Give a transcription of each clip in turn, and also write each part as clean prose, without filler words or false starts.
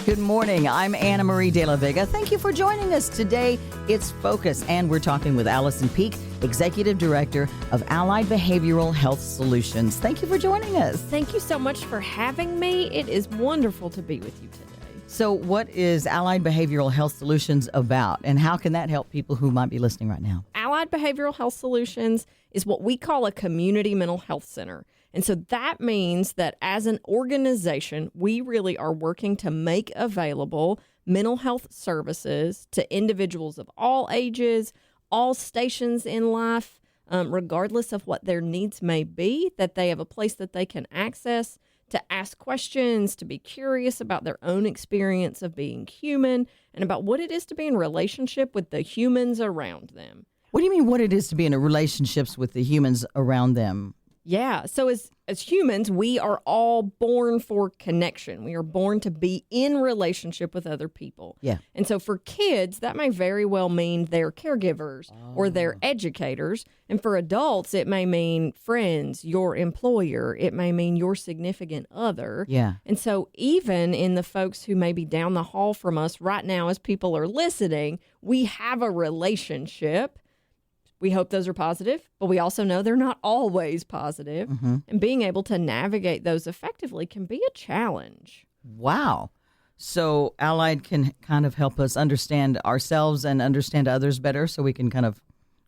Good morning. I'm Anna Marie De La Vega. Thank you for joining us today. It's Focus, and we're talking with Allison Peak, Executive Director of Allied Behavioral Health Solutions. Thank you for joining us. Thank you so much for having me. It is wonderful to be with you today. So what is Allied Behavioral Health Solutions about, and how can that help people who might be listening right now? Allied Behavioral Health Solutions is what we call a community mental health center. And so that means that as an organization, we really are working to make available mental health services to individuals of all ages, all stations in life, regardless of what their needs may be, that they have a place that they can access to ask questions, to be curious about their own experience of being human, and about what it is to be in relationship with the humans around them. What do you mean what it is to be in relationships with the humans around them? Yeah. So as humans, we are all born for connection. We are born to be in relationship with other people. Yeah. And so for kids, that may very well mean their caregivers or their educators. And for adults, it may mean friends, your employer. It may mean your significant other. Yeah. And so even in the folks who may be down the hall from us right now as people are listening, we have a relationship. We hope those are positive, but we also know they're not always positive. Mm-hmm. And being able to navigate those effectively can be a challenge. Wow. So Allied can kind of help us understand ourselves and understand others better so we can kind of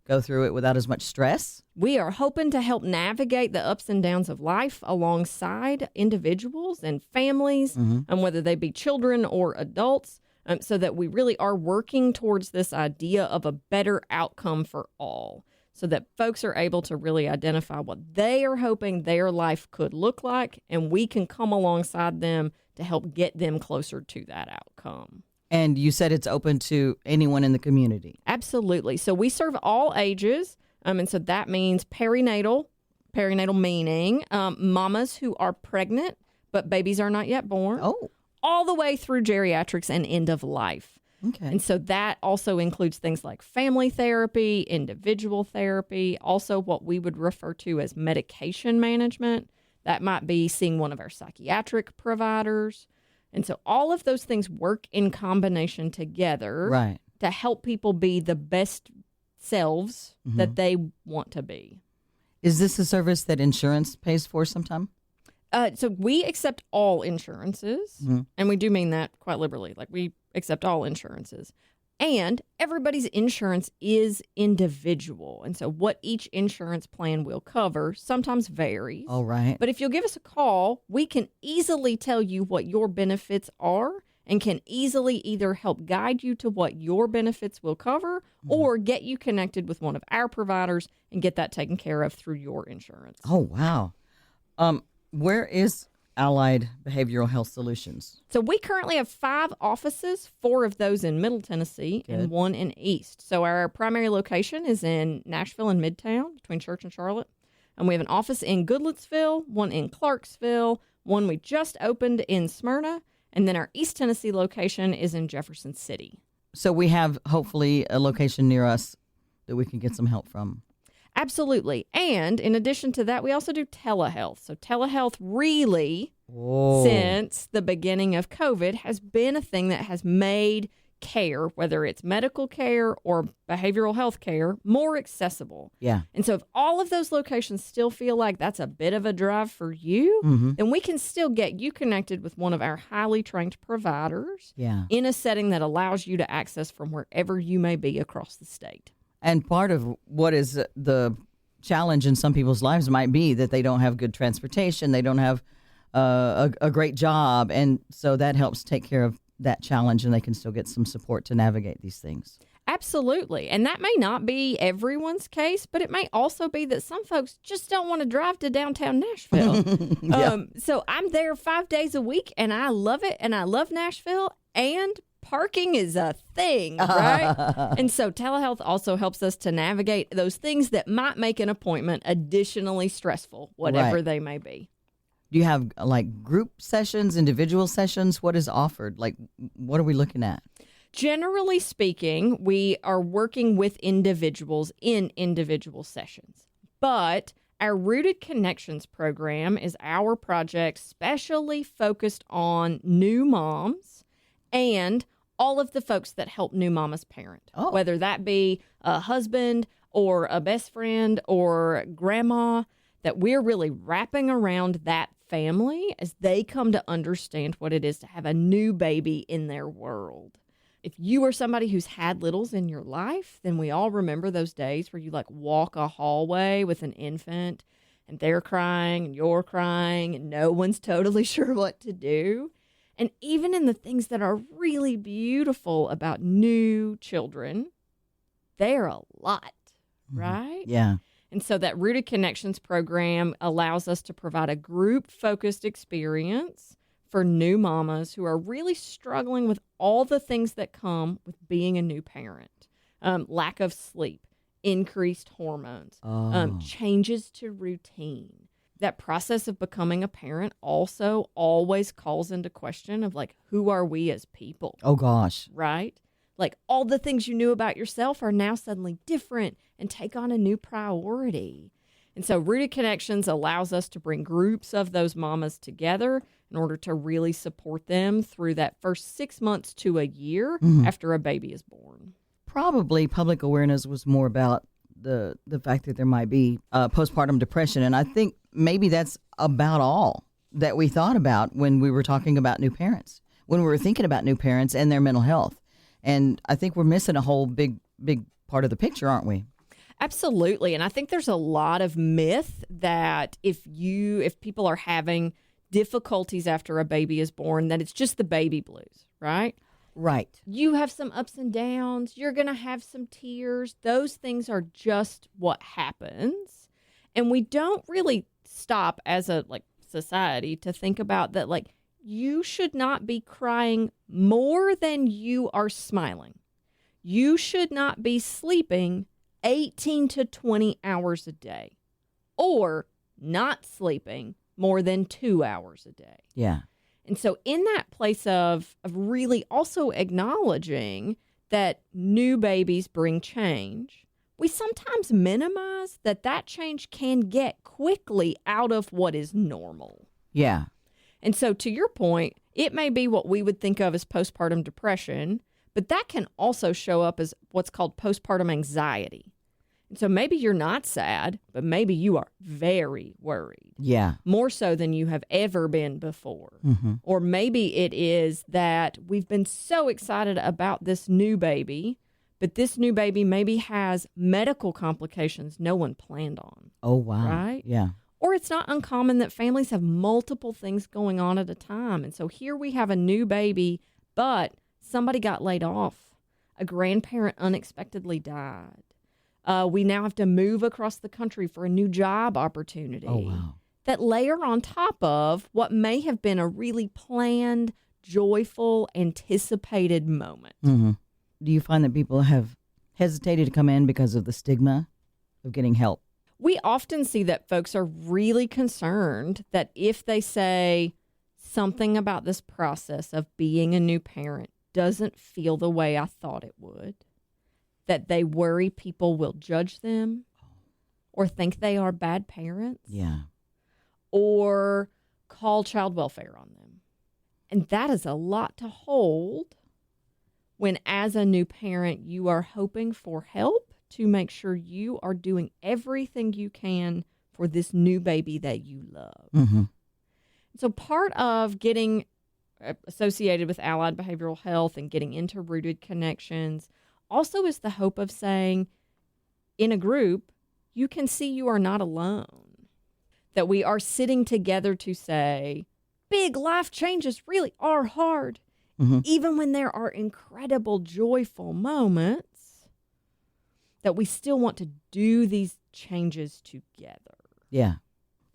go through it without as much stress. We are hoping to help navigate the ups and downs of life alongside individuals and families, and whether they be children or adults. So that we really are working towards this idea of a better outcome for all, so that folks are able to really identify what they are hoping their life could look like, and we can come alongside them to help get them closer to that outcome. And you said it's open to anyone in the community. Absolutely. So we serve all ages, and so that means perinatal meaning mamas who are pregnant, but babies are not yet born. Oh. All the way through geriatrics and end of life. Okay. And so that also includes things like family therapy, individual therapy, also what we would refer to as medication management. That might be seeing one of our psychiatric providers. And so all of those things work in combination together Right. to help people be the best selves that they want to be. Is this a service that insurance pays for sometime? So we accept all insurances, and we do mean that quite liberally. Like, we accept all insurances. And everybody's insurance is individual. And so what each insurance plan will cover sometimes varies. All right. But if you'll give us a call, we can easily tell you what your benefits are and can easily either help guide you to what your benefits will cover or get you connected with one of our providers and get that taken care of through your insurance. Oh, wow. Where is Allied Behavioral Health Solutions? So we currently have 5 offices, 4 of those in Middle Tennessee and 1 in East. So our primary location is in Nashville and Midtown between Church and Charlotte. And we have an office in Goodlettsville, 1 in Clarksville, 1 we just opened in Smyrna. And then our East Tennessee location is in Jefferson City. So we have hopefully a location near us that we can get some help from. Absolutely. And in addition to that, we also do telehealth. So telehealth really, since the beginning of COVID, has been a thing that has made care, whether it's medical care or behavioral health care, more accessible. Yeah. And so if all of those locations still feel like that's a bit of a drive for you, then we can still get you connected with one of our highly trained providers in a setting that allows you to access from wherever you may be across the state. And part of what is the challenge in some people's lives might be that they don't have good transportation, they don't have a great job, and so that helps take care of that challenge, and they can still get some support to navigate these things. Absolutely. And that may not be everyone's case, but it may also be that some folks just don't want to drive to downtown Nashville. So I'm there 5 days a week, and I love it, and I love Nashville, and parking is a thing, right? And so telehealth also helps us to navigate those things that might make an appointment additionally stressful, whatever they may be. Do you have like group sessions, individual sessions? What is offered? Like, what are we looking at? Generally speaking, we are working with individuals in individual sessions. But our Rooted Connections program is our project specially focused on new moms and all of the folks that help new mamas parent, Oh. whether that be a husband or a best friend or grandma, that we're really wrapping around that family as they come to understand what it is to have a new baby in their world. If you are somebody who's had littles in your life, then we all remember those days where you like walk a hallway with an infant and they're crying and you're crying and no one's totally sure what to do. And even in the things that are really beautiful about new children, they're a lot, right? Yeah. And so that Rooted Connections program allows us to provide a group-focused experience for new mamas who are really struggling with all the things that come with being a new parent. Lack of sleep, increased hormones, changes to routine. That process of becoming a parent also always calls into question of like, who are we as people? Oh, gosh. Right? Like all the things you knew about yourself are now suddenly different and take on a new priority. And so Rooted Connections allows us to bring groups of those mamas together in order to really support them through that first 6 months to a year after a baby is born. Probably public awareness was more about the fact that there might be postpartum depression. And I think maybe that's about all that we thought about when we were talking about new parents, when we were thinking about new parents and their mental health. And I think we're missing a whole big part of the picture, aren't we? Absolutely. And I think there's a lot of myth that if people are having difficulties after a baby is born, that it's just the baby blues, right? Right. You have some ups and downs. You're going to have some tears. Those things are just what happens. And we don't really stop as a society to think about that, you should not be crying more than you are smiling. You should not be sleeping 18 to 20 hours a day or not sleeping more than 2 hours a day. Yeah. And so in that place of really also acknowledging that new babies bring change, we sometimes minimize that change can get quickly out of what is normal. Yeah. And so to your point, it may be what we would think of as postpartum depression, but that can also show up as what's called postpartum anxiety. And so maybe you're not sad, but maybe you are very worried. Yeah. More so than you have ever been before. Mm-hmm. Or maybe it is that we've been so excited about this new baby, but this new baby maybe has medical complications no one planned on. Oh, wow. Right? Yeah. Or it's not uncommon that families have multiple things going on at a time. And so here we have a new baby, but somebody got laid off. A grandparent unexpectedly died. We now have to move across the country for a new job opportunity. Oh, wow. That layer on top of what may have been a really planned, joyful, anticipated moment. Mm-hmm. Do you find that people have hesitated to come in because of the stigma of getting help? We often see that folks are really concerned that if they say something about this process of being a new parent doesn't feel the way I thought it would, that they worry people will judge them or think they are bad parents. Yeah. Or call child welfare on them. And that is a lot to hold when, as a new parent, you are hoping for help to make sure you are doing everything you can for this new baby that you love. Mm-hmm. So part of getting associated with Allied Behavioral Health and getting into Rooted Connections also is the hope of saying, in a group, you can see you are not alone. That we are sitting together to say, big life changes really are hard. Mm-hmm. Even when there are incredible, joyful moments, that we still want to do these changes together. Yeah.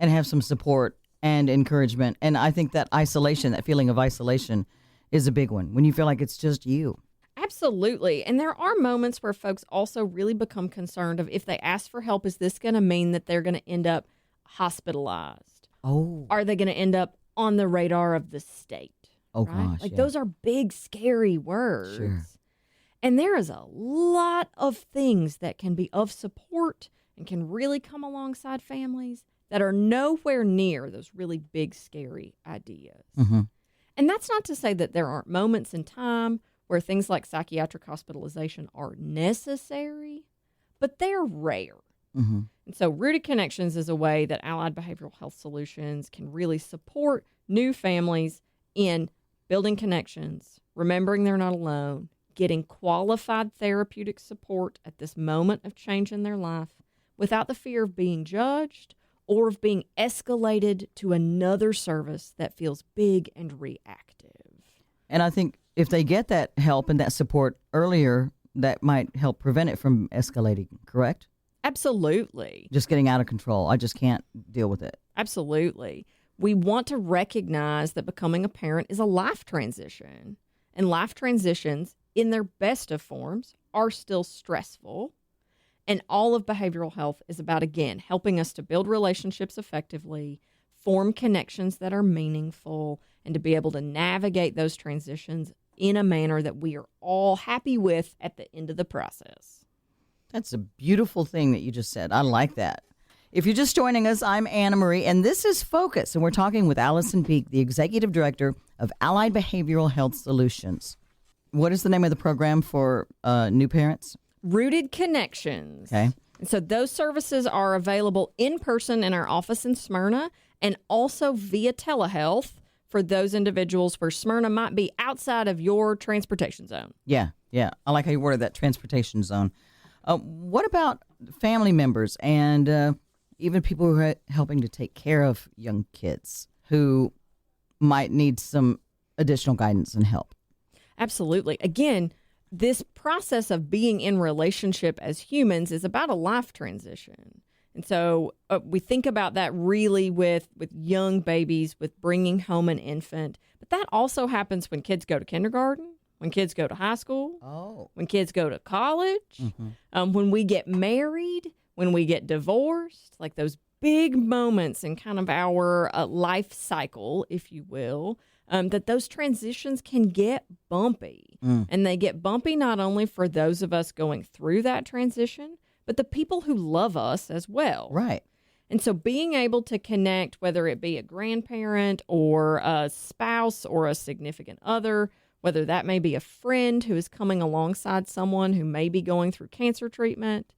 And have some support and encouragement. And I think that isolation, that feeling of isolation is a big one when you feel like it's just you. Absolutely. And there are moments where folks also really become concerned of if they ask for help, is this going to mean that they're going to end up hospitalized? Oh. Are they going to end up on the radar of the state? Oh, right? gosh. Those are big, scary words. Sure. And there is a lot of things that can be of support and can really come alongside families that are nowhere near those really big, scary ideas. Mm-hmm. And that's not to say that there aren't moments in time where things like psychiatric hospitalization are necessary, but they're rare. Mm-hmm. And so Rooted Connections is a way that Allied Behavioral Health Solutions can really support new families in building connections, remembering they're not alone, getting qualified therapeutic support at this moment of change in their life without the fear of being judged or of being escalated to another service that feels big and reactive. And I think if they get that help and that support earlier, that might help prevent it from escalating, correct? Absolutely. Just getting out of control. I just can't deal with it. Absolutely. We want to recognize that becoming a parent is a life transition. And life transitions, in their best of forms, are still stressful. And all of behavioral health is about, again, helping us to build relationships effectively, form connections that are meaningful, and to be able to navigate those transitions in a manner that we are all happy with at the end of the process. That's a beautiful thing that you just said. I like that. If you're just joining us, I'm Anna Marie, and this is Focus, and we're talking with Allison Peak, the Executive Director of Allied Behavioral Health Solutions. What is the name of the program for new parents? Rooted Connections. Okay. And so those services are available in person in our office in Smyrna and also via telehealth for those individuals where Smyrna might be outside of your transportation zone. Yeah. I like how you worded that, transportation zone. What about family members and even people who are helping to take care of young kids who might need some additional guidance and help? Absolutely. Again, this process of being in relationship as humans is about a life transition. And so we think about that really with young babies, with bringing home an infant. But that also happens when kids go to kindergarten, when kids go to high school, when kids go to college, when we get married, when we get divorced, like those big moments in kind of our life cycle, if you will, that those transitions can get bumpy. And they get bumpy not only for those of us going through that transition, but the people who love us as well. Right. And so being able to connect, whether it be a grandparent or a spouse or a significant other, whether that may be a friend who is coming alongside someone who may be going through cancer treatment,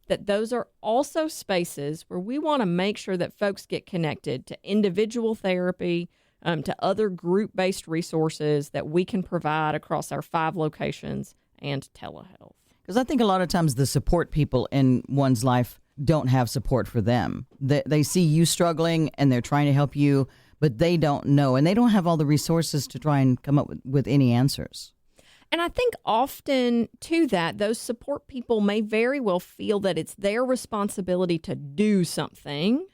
that those are also spaces where we want to make sure that folks get connected to individual therapy, to other group-based resources that we can provide across our 5 locations and telehealth. Because I think a lot of times the support people in one's life don't have support for them. They see you struggling and they're trying to help you, but they don't know, and they don't have all the resources to try and come up with any answers. And I think often to that, those support people may very well feel that it's their responsibility to do something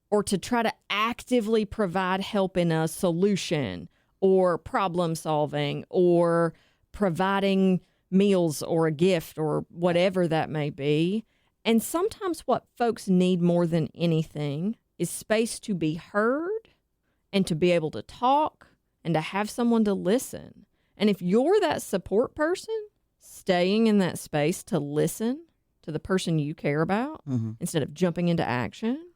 or to try to actively provide help in a solution or problem solving or providing meals or a gift or whatever that may be. And sometimes what folks need more than anything is space to be heard and to be able to talk and to have someone to listen. And if you're that support person, staying in that space to listen to the person you care about instead of jumping into action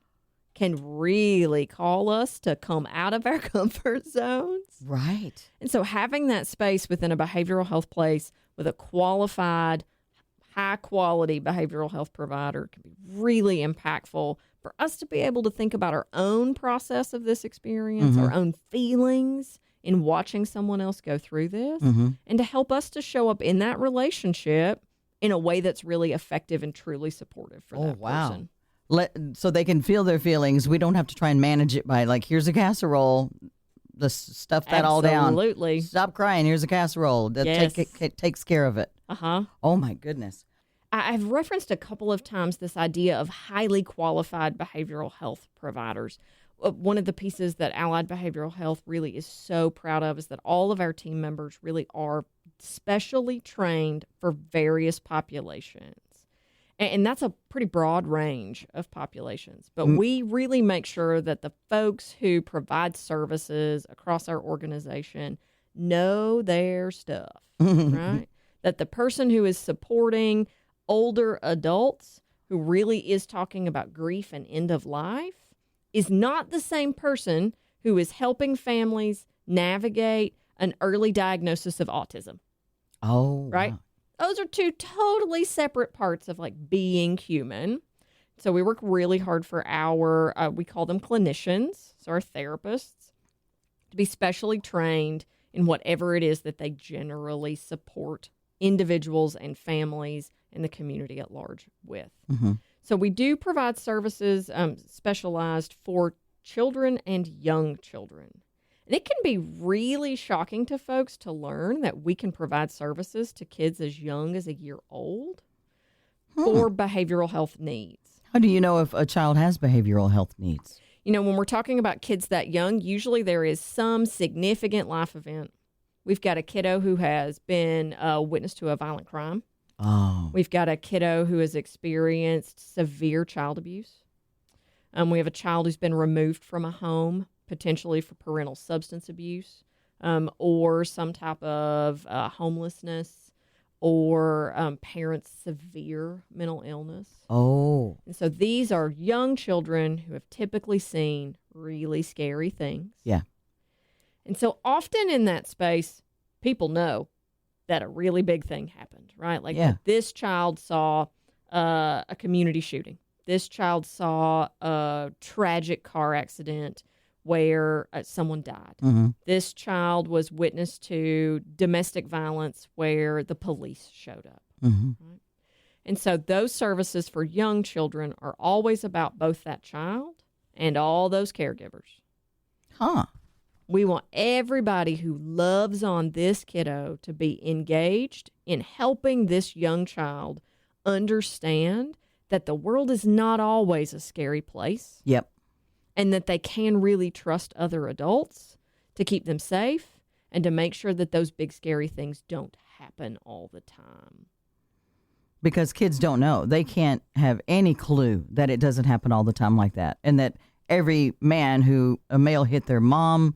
can really call us to come out of our comfort zones. Right. And so having that space within a behavioral health place with a qualified, high-quality behavioral health provider can be really impactful for us to be able to think about our own process of this experience, our own feelings in watching someone else go through this, and to help us to show up in that relationship in a way that's really effective and truly supportive for that person. So they can feel their feelings. We don't have to try and manage it by like, here's a casserole. Let's stuff that all down. Absolutely. Stop crying. Here's a casserole. That takes care of it. Oh, my goodness. I've referenced a couple of times this idea of highly qualified behavioral health providers. One of the pieces that Allied Behavioral Health really is so proud of is that all of our team members really are specially trained for various populations. And that's a pretty broad range of populations. But we really make sure that the folks who provide services across our organization know their stuff, right? That the person who is supporting older adults who really is talking about grief and end of life is not the same person who is helping families navigate an early diagnosis of autism, Oh, right? wow. Those are two totally separate parts of like being human. So we work really hard for our, we call them clinicians, so our therapists, to be specially trained in whatever it is that they generally support individuals and families and the community at large with. Mm-hmm. So we do provide services specialized for children and young children. And it can be really shocking to folks to learn that we can provide services to kids as young as a year old for behavioral health needs. How do you know if a child has behavioral health needs? You know, when we're talking about kids that young, usually there is some significant life event. We've got a kiddo who has been a witness to a violent crime. Oh, We've got a kiddo who has experienced severe child abuse. We have a child who's been removed from a home, potentially for parental substance abuse, or some type of homelessness, or parents' severe mental illness. oh, And so these are young children who have typically seen really scary things. yeah. And so often in that space, people know that a really big thing happened, right? Like Yeah. this child saw a community shooting. This child saw a tragic car accident where someone died. Mm-hmm. This child was witness to domestic violence where the police showed up. Mm-hmm. And so those services for young children are always about both that child and all those caregivers. Huh. We want everybody who loves on this kiddo to be engaged in helping this young child understand that the world is not always a scary place Yep. and that they can really trust other adults to keep them safe and to make sure that those big scary things don't happen all the time. Because kids don't know. They can't have any clue that it doesn't happen all the time like that. And that every man who a male hit their mom,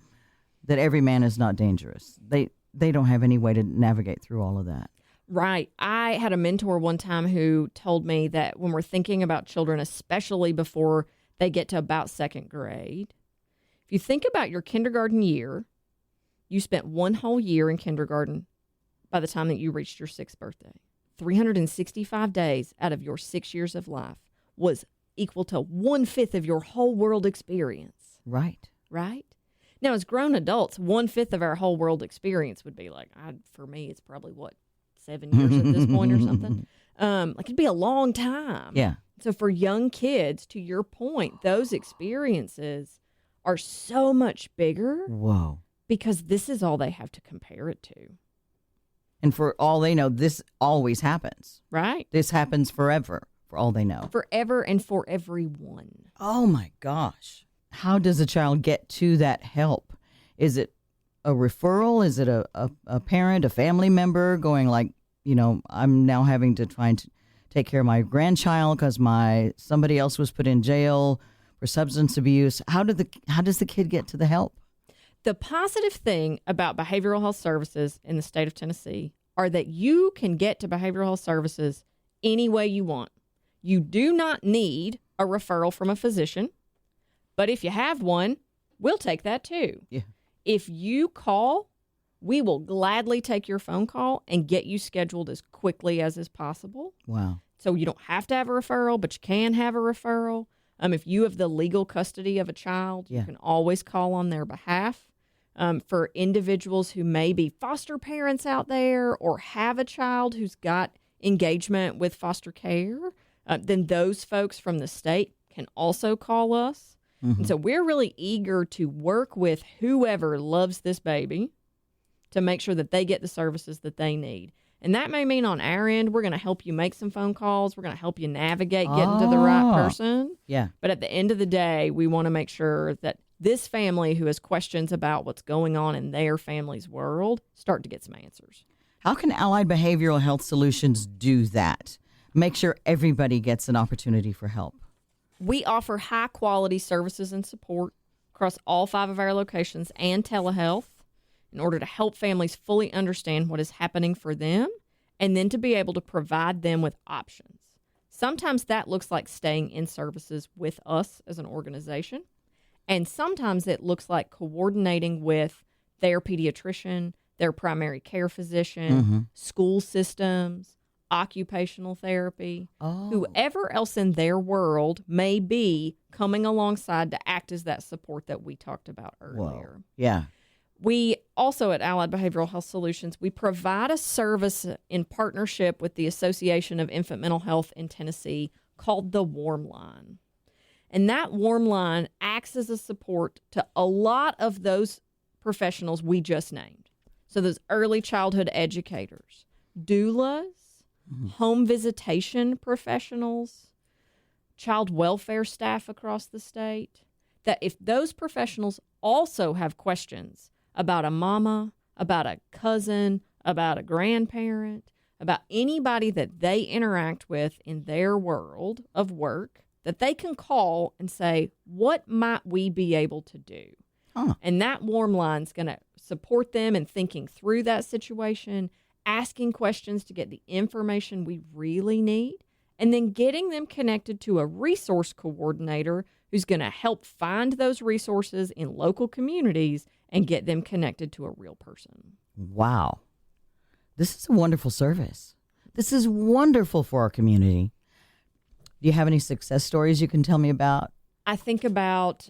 that every man is not dangerous. They don't have any way to navigate through all of that. Right. I had a mentor one time who told me that when we're thinking about children, especially before they get to about second grade, if you think about your kindergarten year, you spent one whole year in kindergarten by the time that you reached your 6th birthday. 365 days out of your 6 years of life was equal to 1/5 of your whole world experience, Right. right? Now, as grown adults, 1/5 of our whole world experience would be like, for me, it's probably 7 years at this point or something. Like it'd be a long time. Yeah. So for young kids, to your point, those experiences are so much bigger Whoa. because this is all they have to compare it to, And for all they know, this always happens. right? This happens forever, for all they know. Forever and for everyone. Oh my gosh. How does a child get to that help? Is it a referral? Is it a parent, a family member going like, I'm now having to try and take care of my grandchild because somebody else was put in jail for substance abuse. How does the kid get to the help? The positive thing about behavioral health services in the state of Tennessee are that you can get to behavioral health services any way you want. You do not need a referral from a physician, but if you have one, we'll take that too. Yeah. If you call, we will gladly take your phone call and get you scheduled as quickly as is possible. Wow. So you don't have to have a referral, but you can have a referral. If you have the legal custody of a child, Yeah. you can always call on their behalf. For individuals who may be foster parents out there or have a child who's got engagement with foster care, then those folks from the state can also call us. And so we're really eager to work with whoever loves this baby to make sure that they get the services that they need. And that may mean on our end, we're going to help you make some phone calls. We're going to help you navigate getting to the right person. Yeah. But at the end of the day, we want to make sure that this family who has questions about what's going on in their family's world start to get some answers. How can Allied Behavioral Health Solutions do that? Make sure everybody gets an opportunity for help. We offer high quality services and support across all 5 of our locations and telehealth in order to help families fully understand what is happening for them and then to be able to provide them with options. Sometimes that looks like staying in services with us as an organization, and sometimes it looks like coordinating with their pediatrician, their primary care physician, school systems, occupational therapy, whoever else in their world may be coming alongside to act as that support that we talked about earlier. Whoa. Yeah. We also at Allied Behavioral Health Solutions, we provide a service in partnership with the Association of Infant Mental Health in Tennessee called the Warm Line. And that Warm Line acts as a support to a lot of those professionals we just named. So those early childhood educators, doulas, home visitation professionals, child welfare staff across the state, that if those professionals also have questions about a mama, about a cousin, about a grandparent, about anybody that they interact with in their world of work, that they can call and say, what might we be able to do? And that Warm Line's going to support them in thinking through that situation, asking questions to get the information we really need, and then getting them connected to a resource coordinator who's going to help find those resources in local communities and get them connected to a real person. Wow. This is a wonderful service. This is wonderful for our community. Do you have any success stories you can tell me about? I think about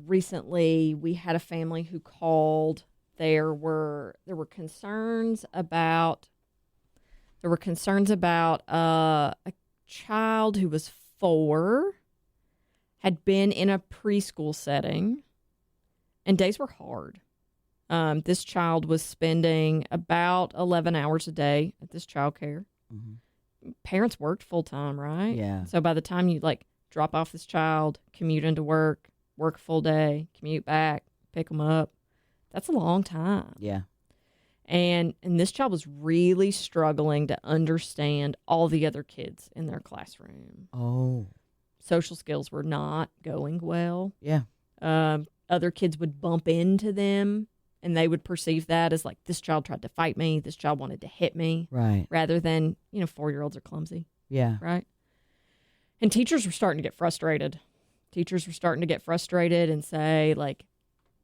recently we had a family who called. There were concerns about a child who was 4, had been in a preschool setting, and days were hard. This child was spending about 11 hours a day at this childcare. Parents worked full time, right? Yeah. So by the time you drop off this child, commute into work a full day, commute back, pick them up, that's a long time. Yeah. And this child was really struggling to understand all the other kids in their classroom. Oh. Social skills were not going well. Yeah. Other kids would bump into them, and they would perceive that as this child tried to fight me, this child wanted to hit me. Right. Rather than, 4-year-olds are clumsy. Yeah. Right? And teachers were starting to get frustrated. Teachers were starting to get frustrated and say,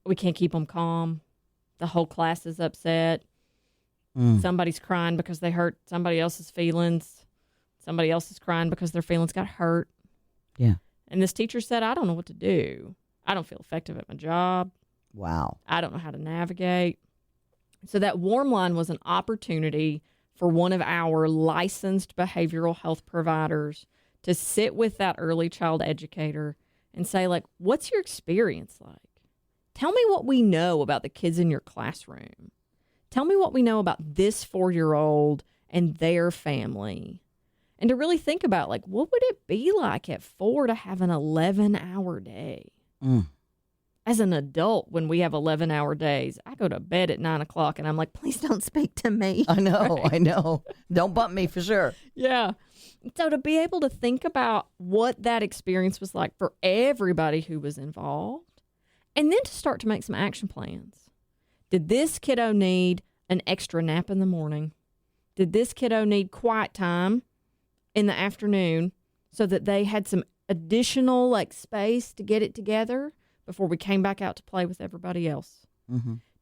we can't keep them calm. The whole class is upset. Somebody's crying because they hurt somebody else's feelings. Somebody else is crying because their feelings got hurt. Yeah. And this teacher said, I don't know what to do. I don't feel effective at my job. Wow. I don't know how to navigate. So that Warm Line was an opportunity for one of our licensed behavioral health providers to sit with that early child educator and say, what's your experience like? Tell me what we know about the kids in your classroom. Tell me what we know about this 4-year-old and their family. And to really think about, what would it be like at 4 to have an 11-hour day? As an adult, when we have 11-hour days, I go to bed at 9 o'clock and I'm like, please don't speak to me. I know. Right? I know. Don't bump me for sure. Yeah. So to be able to think about what that experience was like for everybody who was involved, and then to start to make some action plans. Did this kiddo need an extra nap in the morning? Did this kiddo need quiet time in the afternoon so that they had some additional space to get it together before we came back out to play with everybody else?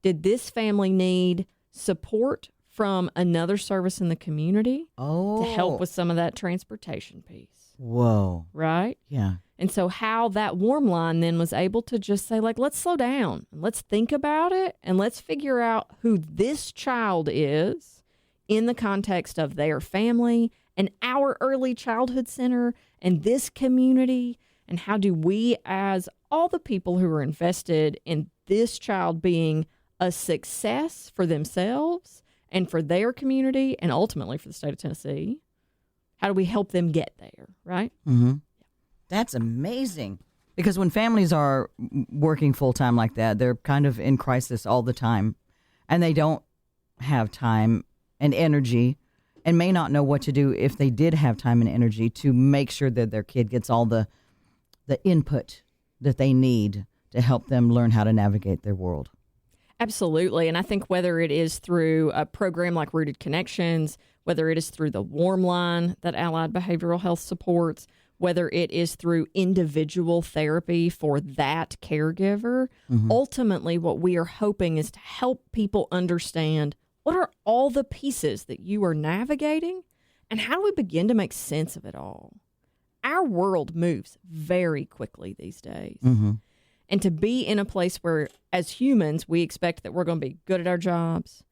Did this family need support from another service in the community to help with some of that transportation piece? Whoa. Right? Yeah. And so how that Warm Line then was able to just say, let's slow down and let's think about it and let's figure out who this child is in the context of their family and our early childhood center and this community, and how do we, as all the people who are invested in this child being a success for themselves and for their community and ultimately for the state of Tennessee, how do we help them get there, right? That's amazing. Because when families are working full-time like that, they're kind of in crisis all the time, and they don't have time and energy and may not know what to do if they did have time and energy to make sure that their kid gets all the input that they need to help them learn how to navigate their world. Absolutely. And I think whether it is through a program like Rooted Connections, whether it is through the Warm Line that Allied Behavioral Health supports, whether it is through individual therapy for that caregiver. Ultimately, what we are hoping is to help people understand what are all the pieces that you are navigating and how do we begin to make sense of it all. Our world moves very quickly these days. And to be in a place where, as humans, we expect that we're going to be good at our jobs,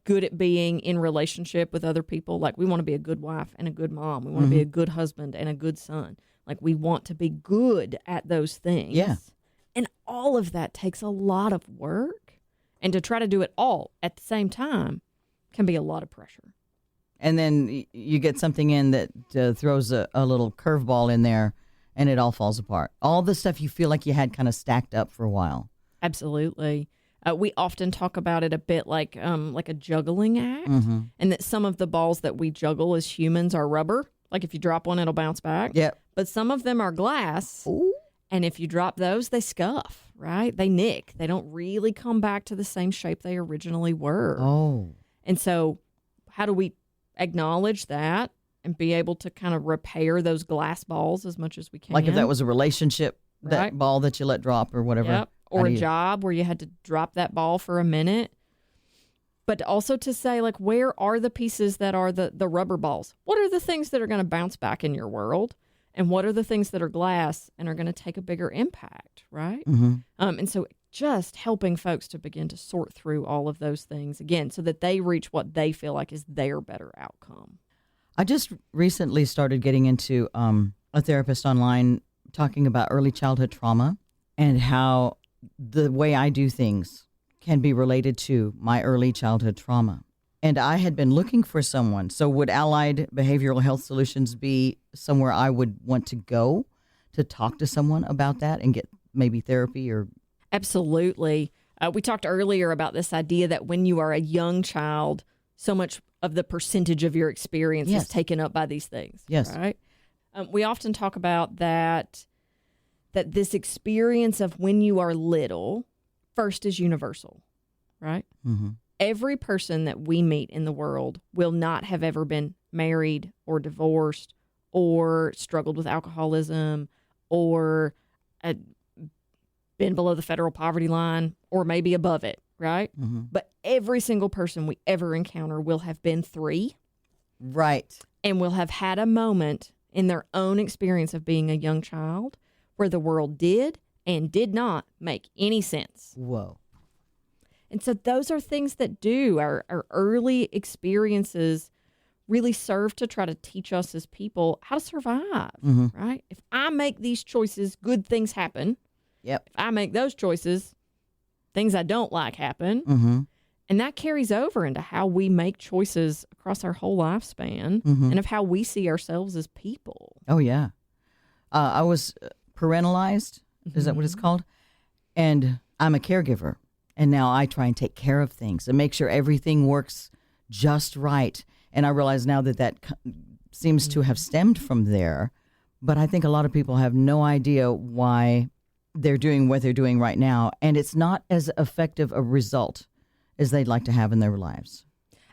good at being in relationship with other people. Like, we want to be a good wife and a good mom. We want to be a good husband and a good son. Like, we want to be good at those things. Yeah. And all of that takes a lot of work. And to try to do it all at the same time can be a lot of pressure. And then you get something in that throws a little curveball in there, and it all falls apart. All the stuff you feel like you had kind of stacked up for a while. Absolutely. We often talk about it a bit like a juggling act, and that some of the balls that we juggle as humans are rubber. Like, if you drop one, it'll bounce back. Yep. But some of them are glass, and if you drop those, they scuff, right? They nick. They don't really come back to the same shape they originally were. Oh. And so how do we acknowledge that and be able to kind of repair those glass balls as much as we can? Like if that was a relationship, that Right. ball that you let drop or whatever. Yep. How Or do a you- job where you had to drop that ball for a minute. But also to say, like, where are the pieces that are the rubber balls? What are the things that are going to bounce back in your world? And what are the things that are glass and are going to take a bigger impact, right? And so just helping folks to begin to sort through all of those things, again, so that they reach what they feel like is their better outcome. I just recently started getting into a therapist online talking about early childhood trauma and how the way I do things can be related to my early childhood trauma. And I had been looking for someone. So would Allied Behavioral Health Solutions be somewhere I would want to go to talk to someone about that and get maybe therapy or... Absolutely. We talked earlier about this idea that when you are a young child, so much of the percentage of your experience Yes. is taken up by these things. Yes. Right. We often talk about that this experience of when you are little first is universal, right? Every person that we meet in the world will not have ever been married or divorced or struggled with alcoholism or been below the federal poverty line or maybe above it, right? But every single person we ever encounter will have been 3 Right. and will have had a moment in their own experience of being a young child where the world did and did not make any sense. Whoa. And so those are things that do. Our early experiences really serve to try to teach us as people how to survive, right? If I make these choices, good things happen. Yep. If I make those choices, things I don't like happen. And that carries over into how we make choices across our whole lifespan and of how we see ourselves as people. Oh, yeah. I was parentalized. Is that what it's called? And I'm a caregiver. And now I try and take care of things and make sure everything works just right. And I realize now that seems to have stemmed from there. But I think a lot of people have no idea why they're doing what they're doing right now. And it's not as effective a result as they'd like to have in their lives.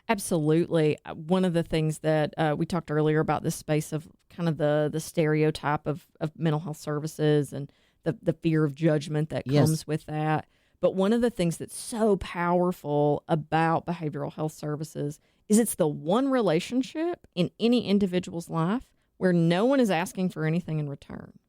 Absolutely. One of the things that we talked earlier about this space of kind of the stereotype of mental health services and the fear of judgment that comes with that. But one of the things that's so powerful about behavioral health services is it's the one relationship in any individual's life where no one is asking for anything in return.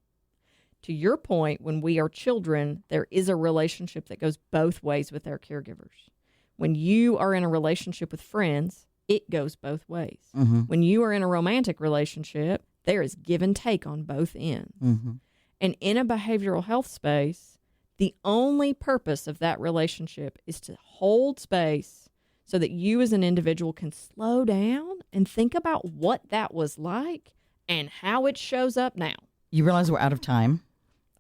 To your point, when we are children, there is a relationship that goes both ways with our caregivers. When you are in a relationship with friends, it goes both ways. When you are in a romantic relationship, there is give and take on both ends. And in a behavioral health space, the only purpose of that relationship is to hold space so that you as an individual can slow down and think about what that was like and how it shows up now. You realize we're out of time.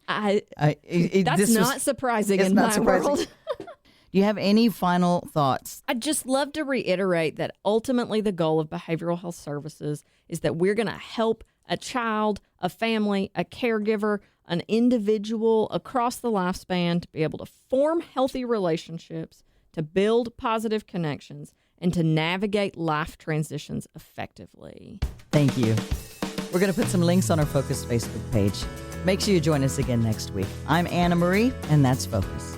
That's not surprising in my world. Do you have any final thoughts? I'd just love to reiterate that ultimately the goal of behavioral health services is that we're going to help a child, a family, a caregiver, an individual across the lifespan to be able to form healthy relationships, to build positive connections, and to navigate life transitions effectively. Thank you. We're going to put some links on our Focus Facebook page. Make sure you join us again next week. I'm Anna Marie, and that's Focus.